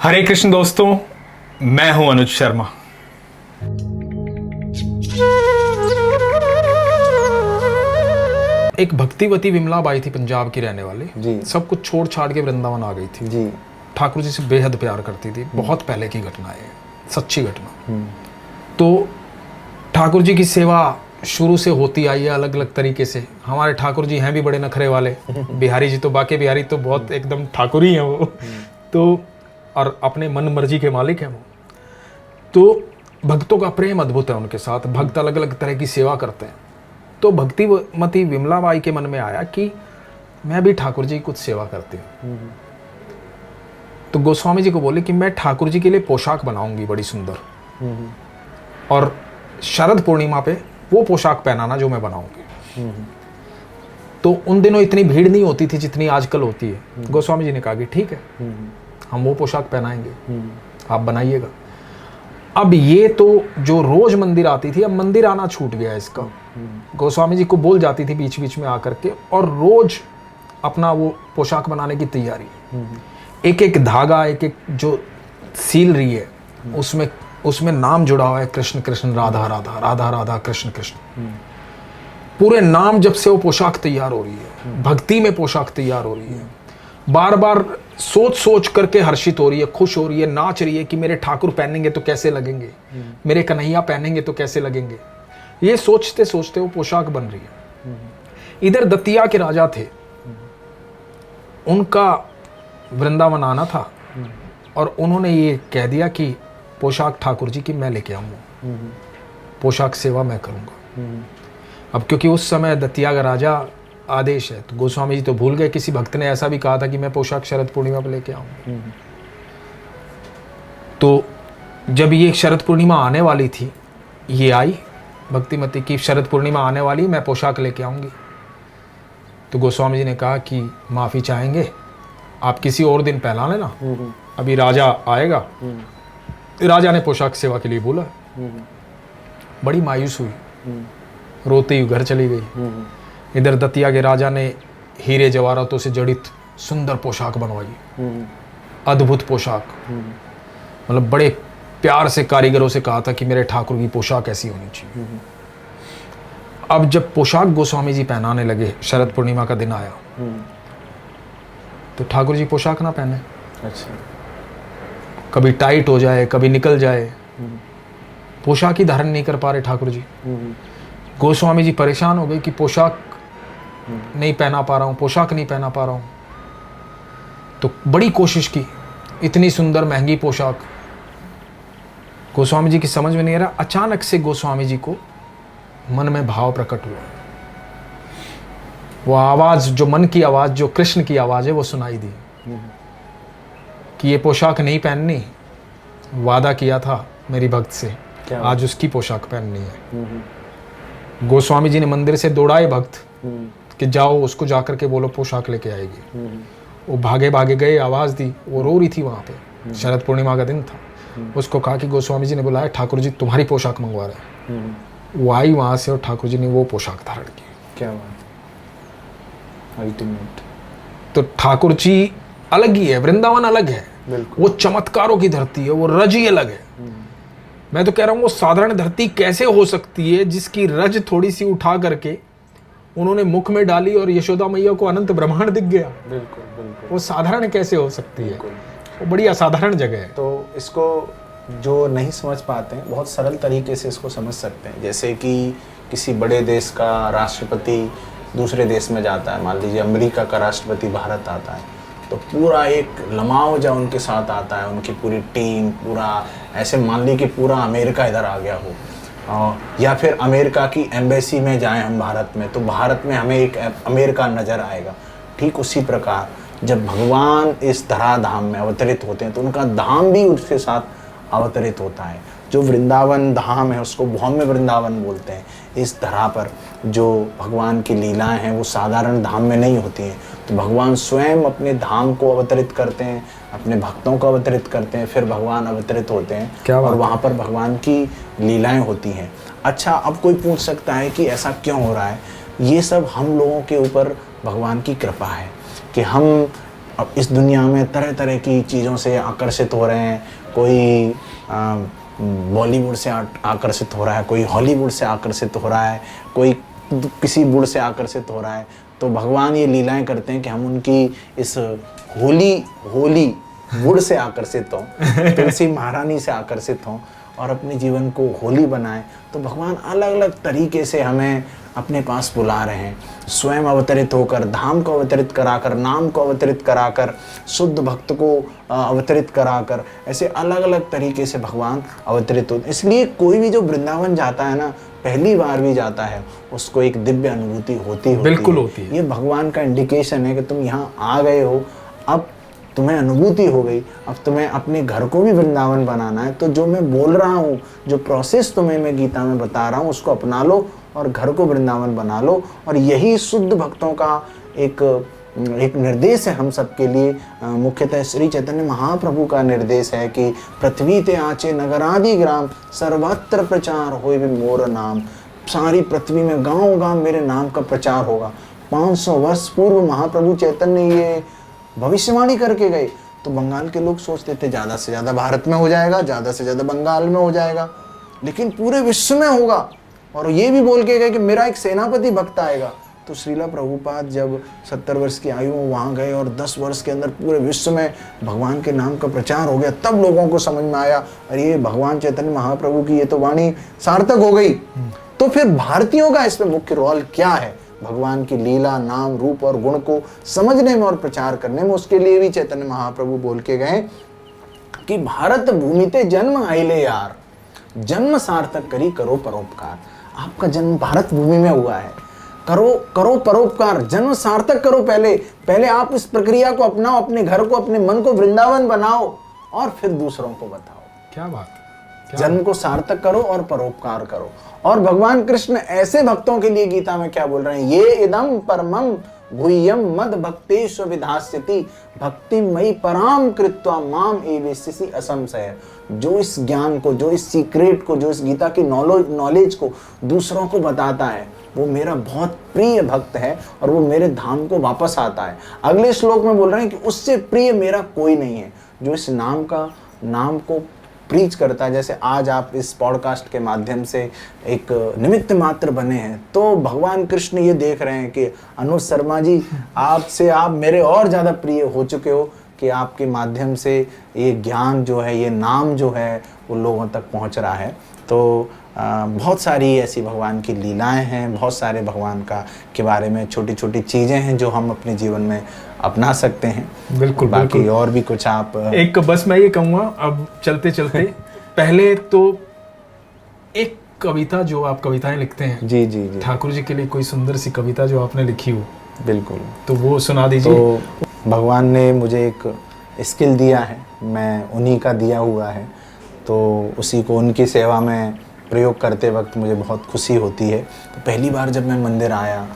हरे कृष्ण दोस्तों, मैं हूं अनुज शर्मा। एक भक्तिवती विमला बाई थी, पंजाब की रहने वाली जी। सब कुछ छोड़ छाड़ के वृंदावन आ गई थी जी। ठाकुर जी से बेहद प्यार करती थी। बहुत पहले की घटना है, सच्ची घटना। तो ठाकुर जी की सेवा शुरू से होती आई है अलग अलग तरीके से। हमारे ठाकुर जी हैं भी बड़े नखरे वाले। बिहारी जी तो, बाके बिहारी तो बहुत एकदम ठाकुर ही हैं वो। तो और अपने मन मर्जी के मालिक हैं वो। तो भक्तों का प्रेम अद्भुत है उनके साथ। भक्त अलग अलग तरह की सेवा करते हैं। तो भक्तिमती विमला बाई के मन में आया कि मैं भी ठाकुर जी की कुछ सेवा करती हूँ। तो गोस्वामी जी को बोले कि मैं ठाकुर जी के लिए पोशाक बनाऊंगी बड़ी सुंदर, और शरद पूर्णिमा पे वो पोशाक पहनाना जो मैं बनाऊंगी। तो उन दिनों इतनी भीड़ नहीं होती थी जितनी आजकल होती है। गोस्वामी जी ने कहा कि ठीक है, हम वो पोशाक पहनाएंगे, आप बनाइएगा। अब ये तो जो रोज मंदिर आती थी, अब मंदिर आना छूट गया इसका। गोस्वामी जी को बोल जाती थी बीच बीच में आकर के, और रोज अपना वो पोशाक बनाने की तैयारी। एक एक धागा, एक एक जो सील रही है, उसमें नाम जुड़ा हुआ है, कृष्ण कृष्ण राधा राधा, राधा राधा कृष्ण कृष्ण। पूरे नाम जब से वो पोशाक तैयार हो रही है, भक्ति में पोशाक तैयार हो रही है। बार बार सोच सोच करके हर्षित हो रही है, खुश हो रही है, नाच रही है कि मेरे ठाकुर पहनेंगे तो कैसे लगेंगे, मेरे कन्हैया पहनेंगे तो कैसे लगेंगे। ये सोचते सोचते वो पोशाक बन रही है। इधर दतिया के राजा थे, उनका वृंदावन आना था, और उन्होंने ये कह दिया कि पोशाक ठाकुर जी की मैं लेके आऊंगा, पोशाक सेवा मैं करूंगा। अब क्योंकि उस समय दतिया का राजा आदेश है, तो गोस्वामी जी तो भूल गए। किसी भक्त ने ऐसा भी कहा था कि मैं पोशाक शरद पूर्णिमा पर लेके आऊंगा। तो जब ये शरद पूर्णिमा आने वाली थी, ये आई भक्तिमती की शरद पूर्णिमा आने वाली, मैं पोशाक लेके आऊंगी। तो गोस्वामी जी ने कहा कि माफी चाहेंगे, आप किसी और दिन पहना लेना, अभी राजा आएगा। राजा ने पोशाक सेवा के लिए बोला। बड़ी मायूस हुई, रोती हुई घर चली गई। इधर दतिया के राजा ने हीरे जवाहरातों से जड़ित सुंदर पोशाक बनवाई, अद्भुत पोशाक। मतलब बड़े प्यार से कारीगरों से कहा था कि मेरे ठाकुर की पोशाक ऐसी होनी चाहिए। अब जब पोशाक गोस्वामी जी पहनाने लगे, शरद पूर्णिमा का दिन आया, तो ठाकुर जी पोशाक ना पहने। अच्छा। कभी टाइट हो जाए, कभी निकल जाए, पोशाक ही धारण नहीं कर पा रहे ठाकुर जी। गोस्वामी जी परेशान हो गए कि पोशाक नहीं पहना पा रहा हूँ, पोशाक नहीं पहना पा रहा हूँ। तो बड़ी कोशिश की, इतनी सुंदर महंगी पोशाक गोस्वामी जी की समझ में नहीं आ रहा। अचानक से गोस्वामी जी को मन में भाव प्रकट हुआ। वो आवाज, जो मन की आवाज, जो कृष्ण की आवाज है, वो सुनाई दी कि ये पोशाक नहीं पहननी, वादा किया था मेरी भक्त से, आज उसकी पोशाक पहननी है। गोस्वामी जी ने मंदिर से दौड़ाए भक्त कि जाओ उसको जाकर के बोलो पोशाक लेके आएगी। वो भागे भागे गए, आवाज दी, वो रो रही थी वहां पे। शरद पूर्णिमा का दिन था। उसको कहा कि गोस्वामी जी ने बुलाया, ठाकुर जी तुम्हारी पोशाक मंगवा रहे हैं। वो आई वहां से, और ठाकुर जी ने वो पोशाक धारण की। क्या बात, अल्टीमेट। तो ठाकुर जी अलग ही है, वृंदावन अलग है। वो चमत्कारों की धरती है, वो रज ही अलग है। मैं तो कह रहा हूँ, वो साधारण धरती कैसे हो सकती है जिसकी रज थोड़ी सी उठा करके उन्होंने मुख में डाली और यशोदा मैया को अनंत ब्रह्मांड दिख गया। बिल्कुल बिल्कुल। वो साधारण कैसे हो सकती है? वो बड़ी असाधारण जगह है। तो इसको जो नहीं समझ पाते हैं, बहुत सरल तरीके से इसको समझ सकते हैं। जैसे कि किसी बड़े देश का राष्ट्रपति दूसरे देश में जाता है, मान लीजिए अमेरिका का राष्ट्रपति भारत आता है, तो पूरा एक लमावजा उनके साथ आता है, उनकी पूरी टीम, पूरा ऐसे मान ली कि पूरा अमेरिका इधर आ गया हो। या फिर अमेरिका की एम्बेसी में जाएं हम भारत में, तो भारत में हमें एक अमेरिका नज़र आएगा। ठीक उसी प्रकार जब भगवान इस धराधाम में अवतरित होते हैं, तो उनका धाम भी उसके साथ अवतरित होता है। जो वृंदावन धाम है उसको भौम्य वृंदावन बोलते हैं। इस धरा पर जो भगवान की लीलाएं हैं वो साधारण धाम में नहीं होती हैं। तो भगवान स्वयं अपने धाम को अवतरित करते हैं, अपने भक्तों को अवतरित करते हैं, फिर भगवान अवतरित होते हैं और वहाँ पर भगवान की लीलाएं होती हैं। अच्छा, अब कोई पूछ सकता है कि ऐसा क्यों हो रहा है? ये सब हम लोगों के ऊपर भगवान की कृपा है कि हम अब इस दुनिया में तरह तरह की चीज़ों से आकर्षित हो रहे हैं। कोई बॉलीवुड से आकर्षित हो रहा है, कोई हॉलीवुड से आकर्षित हो रहा है, कोई किसी वुड से आकर्षित हो रहा है। तो भगवान ये लीलाएं करते हैं कि हम उनकी इस होली वुड से आकर्षित हों, तुलसी महारानी से आकर्षित हों और अपने जीवन को होली बनाएं। तो भगवान अलग अलग तरीके से हमें अपने पास बुला रहे हैं, स्वयं अवतरित होकर, धाम को अवतरित कराकर, नाम को अवतरित कराकर, शुद्ध भक्त को अवतरित कराकर, ऐसे अलग अलग तरीके से भगवान अवतरित होते। इसलिए कोई भी जो वृंदावन जाता है ना, पहली बार भी जाता है, उसको एक दिव्य अनुभूति होती बिल्कुल होती है। ये भगवान का इंडिकेशन है कि तुम यहाँ आ गए हो, अब तुम्हें अनुभूति हो गई, अब तुम्हें अपने घर को भी वृंदावन बनाना है। तो जो मैं बोल रहा हूँ, जो प्रोसेस तुम्हें मैं गीता में बता रहा हूँ, उसको अपना लो और घर को वृंदावन बना लो। और यही शुद्ध भक्तों का एक निर्देश है हम सबके लिए। मुख्यतः श्री चैतन्य महाप्रभु का निर्देश है कि पृथ्वी ते आचे नगरादि ग्राम, सर्वत्र प्रचार होए भी मोर नाम। सारी पृथ्वी में गांव गांव मेरे नाम का प्रचार होगा। 500 वर्ष पूर्व महाप्रभु चैतन्य ये भविष्यवाणी करके गए। तो बंगाल के लोग सोचते थे ज़्यादा से ज़्यादा भारत में हो जाएगा, ज़्यादा से ज़्यादा बंगाल में हो जाएगा, लेकिन पूरे विश्व में होगा। और ये भी बोल के गए कि मेरा एक सेनापति भक्त आएगा। तो श्रीला प्रभुपाद जब 70 वर्ष की आयु में वहाँ गए और 10 वर्ष के अंदर पूरे विश्व में भगवान के नाम का प्रचार हो गया, तब लोगों को समझ में आया, अरे ये भगवान चैतन्य महाप्रभु की ये तो वाणी सार्थक हो गई। तो फिर भारतीयों का इसमें मुख्य रोल क्या है? भगवान की लीला, नाम, रूप और गुण को समझने में और प्रचार करने में। उसके लिए भी चैतन्य महाप्रभु बोल के गए कि भारत भूमि ते जन्म आइले यार, जन्म सार्थक करी करो परोपकार। आपका जन्म भारत भूमि में हुआ है, करो परोपकार, जन्म सार्थक करो। पहले आप इस प्रक्रिया को अपनाओ, अपने घर को, अपने मन को वृंदावन बनाओ और फिर दूसरों को बताओ। क्या बात, जन्म को सार्थक करो और परोपकार करो। और भगवान कृष्ण ऐसे भक्तों के लिए गीता में क्या बोल रहे हैं? ये इदम परमम गुह्यम मद भक्तेषु विधास्यति भक्तिमयी पराम कृत्वा माम एवेष्यसि असंशय। जो इस ज्ञान को, जो इस सीक्रेट को, जो इस गीता की नॉलेज को दूसरों को बताता है, वो मेरा बहुत प्रिय भक्त है और वो मेरे धाम को वापस आता है। अगले श्लोक में बोल रहे हैं कि उससे प्रिय मेरा कोई नहीं है, जो इस नाम को प्रीच करता है। जैसे आज आप इस पॉडकास्ट के माध्यम से एक निमित्त मात्र बने हैं, तो भगवान कृष्ण ये देख रहे हैं कि अनुज शर्मा जी, आपसे आप मेरे और ज़्यादा प्रिय हो चुके हो कि आपके माध्यम से ये ज्ञान जो है, ये नाम जो है, वो लोगों तक पहुंच रहा है। तो बहुत सारी ऐसी भगवान की लीलाएं हैं, बहुत सारे भगवान के बारे में छोटी छोटी चीज़ें हैं जो हम अपने जीवन में अपना सकते हैं। बिल्कुल, बाकी बिल्कुल। और भी कुछ आप एक बस मैं ये कहूँगा, अब चलते चलते पहले तो एक कविता जो आप कविताएं लिखते हैं, जी जी जी, ठाकुर जी के लिए कोई सुंदर सी कविता जो आपने लिखी हो, बिल्कुल, तो वो सुना दीजिए। तो भगवान ने मुझे एक स्किल दिया है, मैं उन्हीं का दिया हुआ है, तो उसी को उनकी सेवा में प्रयोग करते वक्त मुझे बहुत खुशी होती है। तो पहली बार जब मैं मंदिर आया,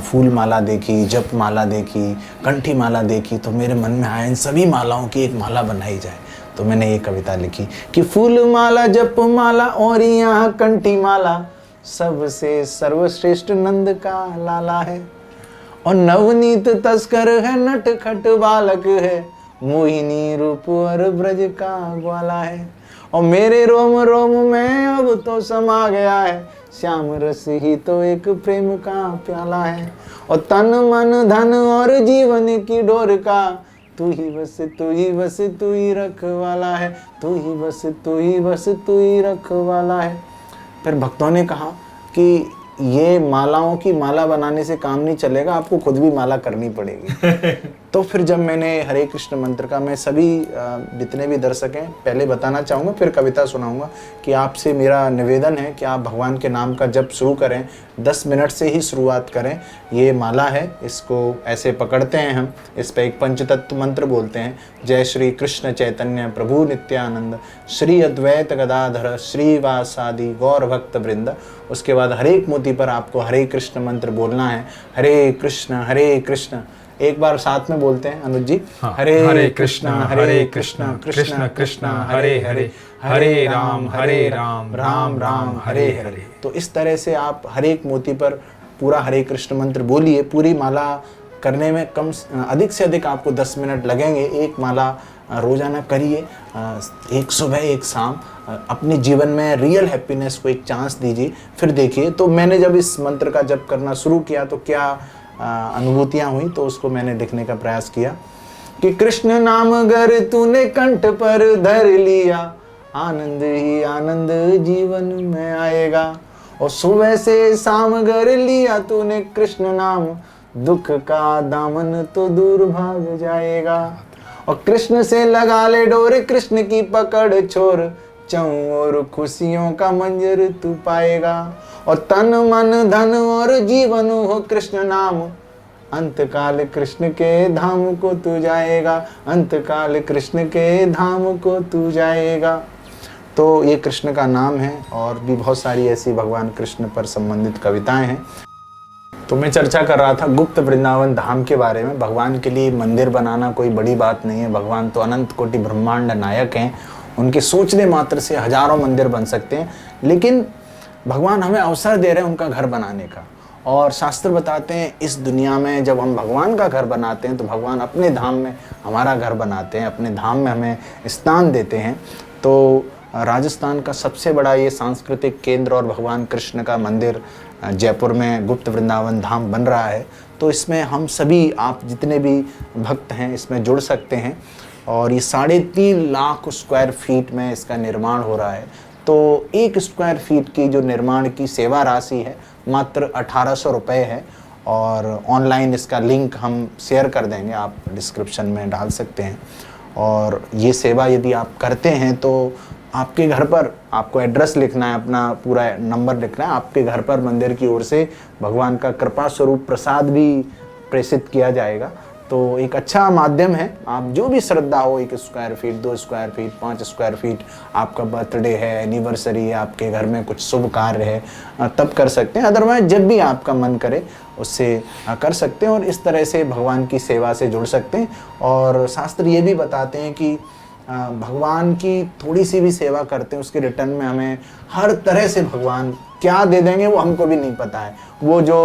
फूल माला देखी, जप माला देखी, कंठी माला देखी, तो मेरे मन में आया इन सभी मालाओं की एक माला बनाई जाए। तो मैंने ये कविता लिखी कि फूल माला, जप माला और यहाँ कंठी माला, सबसे सर्वश्रेष्ठ नंद का लाला है। और नवनीत तस्कर है, नटखट बालक है, मोहिनी रूप और ब्रज का ग्वाला है। और मेरे रोम रोम में अब तो समा गया है, श्याम रस ही तो एक प्रेम का प्याला है। और तन मन धन और जीवन की डोर का, तू ही बस तू ही बस तू ही रखवाला है, तू ही बस तू ही बस तू ही रखवाला है। फिर भक्तों ने कहा कि ये मालाओं की माला बनाने से काम नहीं चलेगा, आपको खुद भी माला करनी पड़ेगी। तो फिर जब मैंने हरे कृष्ण मंत्र का, मैं सभी जितने भी दर्शक हैं पहले बताना चाहूँगा, फिर कविता सुनाऊंगा कि आपसे मेरा निवेदन है कि आप भगवान के नाम का जप शुरू करें, 10 मिनट से ही शुरुआत करें। ये माला है, इसको ऐसे पकड़ते हैं हम, इस पर एक पंचतत्व मंत्र बोलते हैं, जय श्री कृष्ण चैतन्य प्रभु नित्यानंद श्री अद्वैत गदाधर श्रीवासादि गौर भक्त वृंद। उसके बाद हर एक मोती पर आपको हरे कृष्ण मंत्र बोलना है, हरे कृष्ण एक बार साथ में बोलते हैं अनुज जी। हाँ, हरे कृष्ण कृष्ण कृष्ण हरे हरे, हरे राम राम राम हरे हरे। तो इस तरह से आप हर एक मोती पर पूरा हरे कृष्ण मंत्र बोलिए, पूरी माला करने में अधिक से अधिक आपको 10 मिनट लगेंगे। एक माला रोजाना करिए, एक सुबह एक शाम, अपने जीवन में रियल हैप्पीनेस को एक चांस दीजिए, फिर देखिए। तो मैंने जब इस मंत्र का जप करना शुरू किया तो क्या अनुभूतियाँ हुई, तो उसको मैंने देखने का प्रयास किया कि कृष्ण नाम अगर तूने कंठ पर धर लिया, आनंद ही आनंद जीवन में आएगा। और सुबह से शाम अगर लिया तूने कृष्ण नाम, दुख का दामन तो दूर भाग जाएगा। और कृष्ण से लगा ले डोर, कृष्ण की पकड़ छोर, चौं और खुशियों का मंजर तू पाएगा। और तन मन धन और जीवन हो कृष्ण नाम, अंत काल कृष्ण के धाम को तू जाएगा, अंत काल कृष्ण के धाम को तू जाएगा। तो ये कृष्ण का नाम है, और भी बहुत सारी ऐसी भगवान कृष्ण पर संबंधित कविताएं हैं। तो मैं चर्चा कर रहा था गुप्त वृंदावन धाम के बारे में। भगवान के लिए मंदिर बनाना कोई बड़ी बात नहीं है, भगवान तो अनंत कोटि ब्रह्मांड नायक हैं, उनके सोचने मात्र से हजारों मंदिर बन सकते हैं। लेकिन भगवान हमें अवसर दे रहे हैं उनका घर बनाने का, और शास्त्र बताते हैं इस दुनिया में जब हम भगवान का घर बनाते हैं तो भगवान अपने धाम में हमारा घर बनाते हैं, अपने धाम में हमें स्थान देते हैं। तो राजस्थान का सबसे बड़ा ये सांस्कृतिक केंद्र और भगवान कृष्ण का मंदिर जयपुर में गुप्त वृंदावन धाम बन रहा है। तो इसमें हम सभी, आप जितने भी भक्त हैं इसमें जुड़ सकते हैं। और ये 3.5 लाख स्क्वायर फीट में इसका निर्माण हो रहा है। तो 1 स्क्वायर फीट की जो निर्माण की सेवा राशि है मात्र 1800 रुपये है। और ऑनलाइन इसका लिंक हम शेयर कर देंगे, आप डिस्क्रिप्शन में डाल सकते हैं। और ये सेवा यदि आप करते हैं तो आपके घर पर, आपको एड्रेस लिखना है, अपना पूरा नंबर लिखना है, आपके घर पर मंदिर की ओर से भगवान का कृपा स्वरूप प्रसाद भी प्रेषित किया जाएगा। तो एक अच्छा माध्यम है। आप जो भी श्रद्धा हो, 1 square feet, 2 square feet, 5 square feet, आपका बर्थडे है, एनिवर्सरी है, आपके घर में कुछ शुभ कार्य है, तब कर सकते हैं। अदरवाइज जब भी आपका मन करे उससे कर सकते हैं, और इस तरह से भगवान की सेवा से जुड़ सकते हैं। और शास्त्र ये भी बताते हैं कि भगवान की थोड़ी सी भी सेवा करते हैं उसके रिटर्न में हमें हर तरह से भगवान क्या दे देंगे वो हमको भी नहीं पता है। वो जो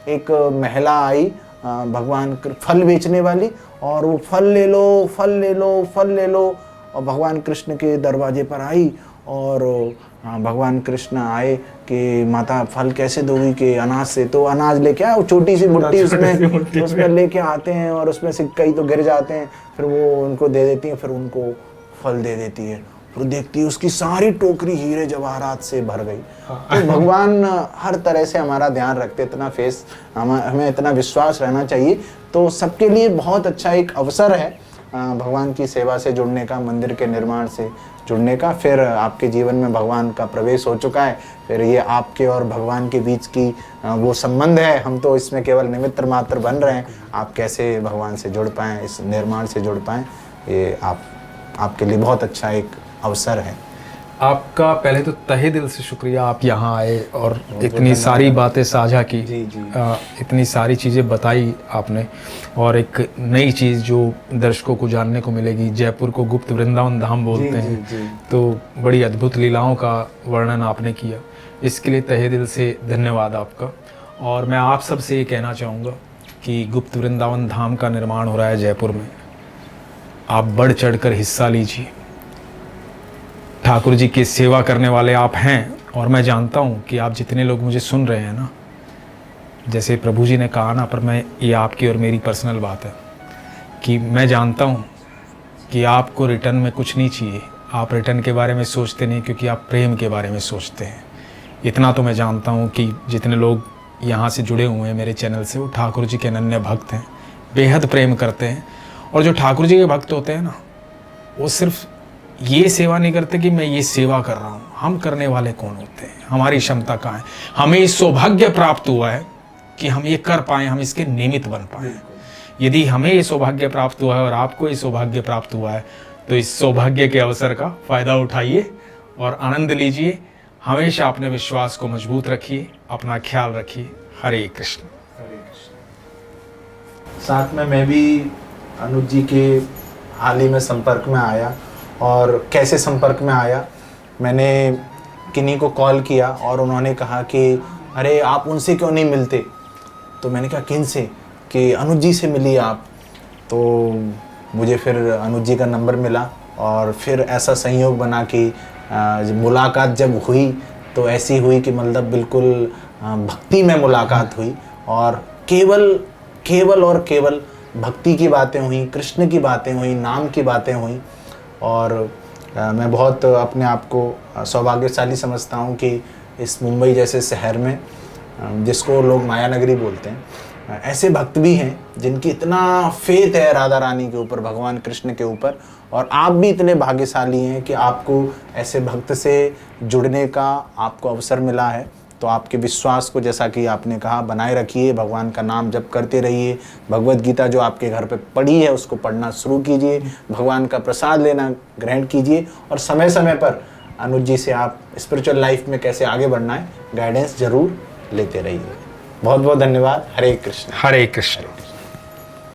एक महिला आई भगवान फल बेचने वाली, और वो फल ले लो, फल ले लो, फल ले लो, और भगवान कृष्ण के दरवाजे पर आई। और भगवान कृष्ण आए कि माता फल कैसे दोगी, कि अनाज से। तो अनाज लेके आए, वो छोटी सी बुट्टी उसमें लेके आते हैं, और उसमें से कई तो गिर जाते हैं, फिर वो उनको दे देती हैं, फिर उनको फल दे देती है। फिर देखती है उसकी सारी टोकरी हीरे जवाहरात से भर गई। तो भगवान हर तरह से हमारा ध्यान रखते, इतना हमें इतना विश्वास रहना चाहिए। तो सबके लिए बहुत अच्छा एक अवसर है भगवान की सेवा से जुड़ने का, मंदिर के निर्माण से जुड़ने का। फिर आपके जीवन में भगवान का प्रवेश हो चुका है, फिर ये आपके और भगवान के बीच की वो संबंध है। हम तो इसमें केवल निमित्त मात्र बन रहे हैं। आप कैसे भगवान से जुड़ पाएँ, इस निर्माण से जुड़ पाएँ, ये आपके लिए बहुत अच्छा एक अवसर है। आपका पहले तो तहे दिल से शुक्रिया, आप यहाँ आए और इतनी सारी बातें साझा की। जी। इतनी सारी चीज़ें बताई आपने, और एक नई चीज़ जो दर्शकों को जानने को मिलेगी, जयपुर को गुप्त वृंदावन धाम बोलते हैं। तो बड़ी अद्भुत लीलाओं का वर्णन आपने किया, इसके लिए तहे दिल से धन्यवाद आपका। और मैं आप सब से ये कहना चाहूँगा कि गुप्त वृंदावन धाम का निर्माण हो रहा है जयपुर में, आप बढ़ चढ़ कर हिस्सा लीजिए। ठाकुर जी की सेवा करने वाले आप हैं, और मैं जानता हूँ कि आप जितने लोग मुझे सुन रहे हैं ना, जैसे प्रभु जी ने कहा ना, पर मैं ये आपकी और मेरी पर्सनल बात है कि मैं जानता हूँ कि आपको रिटर्न में कुछ नहीं चाहिए। आप रिटर्न के बारे में सोचते नहीं, क्योंकि आप प्रेम के बारे में सोचते हैं। इतना तो मैं जानता हूँ कि जितने लोग यहाँ से जुड़े हुए हैं मेरे चैनल से, वो ठाकुर जी के अनन्य भक्त हैं, बेहद प्रेम करते हैं। और जो ठाकुर जी के भक्त होते हैं ना, वो सिर्फ ये सेवा नहीं करते कि मैं ये सेवा कर रहा हूँ। हम करने वाले कौन होते हैं, हमारी क्षमता कहाँ है। हमें सौभाग्य प्राप्त हुआ है कि हम ये कर पाएँ, हम इसके निमित्त बन पाएँ। यदि हमें ये सौभाग्य प्राप्त हुआ है और आपको ये सौभाग्य प्राप्त हुआ है, तो इस सौभाग्य के अवसर का फ़ायदा उठाइए और आनंद लीजिए। हमेशा अपने विश्वास को मजबूत रखिए, अपना ख्याल रखिए। हरे कृष्ण। साथ में मैं भी अनुज जी के हाल ही में संपर्क में आया। और कैसे संपर्क में आया, मैंने किन्हीं को कॉल किया और उन्होंने कहा कि अरे आप उनसे क्यों नहीं मिलते। तो मैंने कहा किन से, कि अनुज जी से मिली आप, तो मुझे फिर अनुज जी का नंबर मिला और फिर ऐसा संयोग बना कि मुलाकात जब हुई तो ऐसी हुई कि मतलब बिल्कुल भक्ति में मुलाकात हुई और केवल और केवल भक्ति की बातें हुई, कृष्ण की बातें हुई, नाम की बातें हुई। और मैं बहुत अपने आप को सौभाग्यशाली समझता हूँ कि इस मुंबई जैसे शहर में, जिसको लोग माया नगरी बोलते हैं, ऐसे भक्त भी हैं जिनकी इतना फेथ है राधा रानी के ऊपर, भगवान कृष्ण के ऊपर। और आप भी इतने भाग्यशाली हैं कि आपको ऐसे भक्त से जुड़ने का आपको अवसर मिला है। तो आपके विश्वास को, जैसा कि आपने कहा, बनाए रखिए, भगवान का नाम जप करते रहिए, भगवत गीता जो आपके घर पे पढ़ी है उसको पढ़ना शुरू कीजिए, भगवान का प्रसाद लेना ग्रहण कीजिए और समय समय पर अनुज जी से आप स्पिरिचुअल लाइफ में कैसे आगे बढ़ना है गाइडेंस जरूर लेते रहिए। बहुत बहुत धन्यवाद। हरे कृष्ण। हरे कृष्ण।